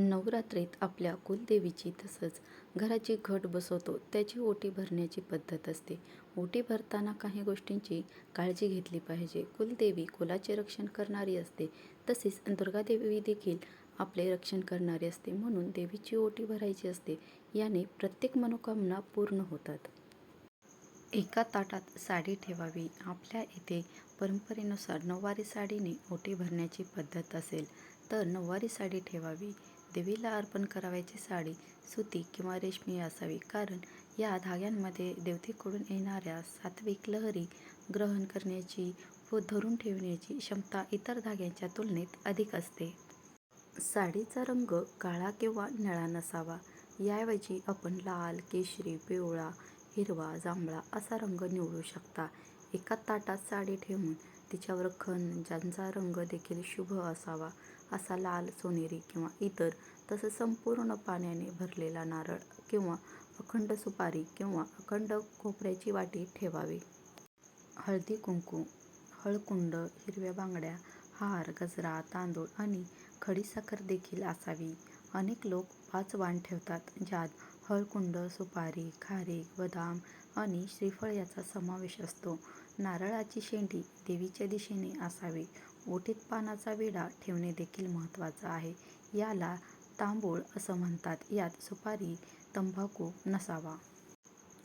नवरात्रीत आपल्या कुलदेवीची तसंच घराची घट बसवतो त्याची ओटी भरण्याची पद्धत असते. ओटी भरताना काही गोष्टींची काळजी घेतली पाहिजे. कुलदेवी कुलाचे रक्षण करणारी असते. तसेच दुर्गादेवी देखील आपले रक्षण करणारी असते. म्हणून देवीची ओटी भरायची असते. याने प्रत्येक मनोकामना पूर्ण होतात. एका ताटात साडी ठेवावी. आपल्या इथे परंपरेनुसार नऊवारी साडीने ओटी भरण्याची पद्धत असेल तर नऊवारी साडी ठेवावी. देवीला अर्पण करावयाची साडी सुती किंवा रेशमी असावी, कारण या धाग्यांमध्ये देवतेकडून येणाऱ्या सात्विक लहरी ग्रहण करण्याची व धरून ठेवण्याची क्षमता इतर धाग्यांच्या तुलनेत अधिक असते. साडीचा रंग काळा किंवा निळा नसावा. याऐवजी आपण लाल, केशरी, पिवळा, हिरवा, जांभळा असा रंग निवडू शकता. एका ताटात साडी ठेवून तिच्यावर खण, ज्यांचा रंग देखील शुभ असावा असा लाल, सोनेरी किंवा इतर, तसंच संपूर्ण पाण्याने भरलेला नारळ किंवा अखंड सुपारी किंवा अखंड खोबऱ्याची वाटी ठेवावी. हळदी कुंकू, हळकुंड, हिरव्या बांगड्या, हार, गजरा, तांदूळ आणि खडीसाखर देखील असावी. अनेक लोक 5 वाण ठेवतात, ज्यात हळकुंड, सुपारी, खारीक, बदाम आणि श्रीफळ याचा समावेश असतो. नारळाची शेंडी देवीच्या दिशेने असावी. ओटीत पानाचा विडा ठेवणे देखील महत्त्वाचं आहे. याला तांबूळ असं म्हणतात. यात सुपारी, तंबाखू नसावा.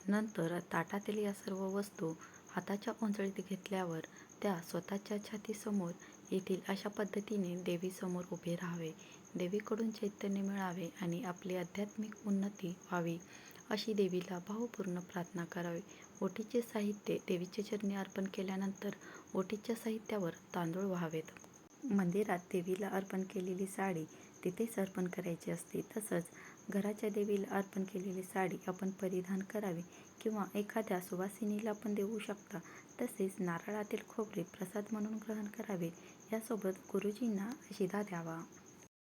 नंतर ताटातील या सर्व वस्तू हाताच्या उंजळीत घेतल्यावर त्या स्वतःच्या छातीसमोर येतील अशा पद्धतीने देवीसमोर उभे राहावे. देवीकडून चैतन्य मिळावे आणि आपली आध्यात्मिक उन्नती व्हावी अशी देवीला भावपूर्ण प्रार्थना करावी. ओटीचे साहित्य देवीच्या चरणी अर्पण केल्यानंतर ओटीच्या साहित्यावर तांदूळ व्हावेत. मंदिरात देवीला अर्पण केलेली साडी तिथेच अर्पण करायची असते. तसंच घराच्या देवीला अर्पण केलेली साडी आपण परिधान करावी किंवा एखाद्या सुवासिनीला पण देऊ शकता. तसेच नारळातील खोबरे प्रसाद म्हणून ग्रहण करावे. यासोबत गुरुजींना शिधा द्यावा.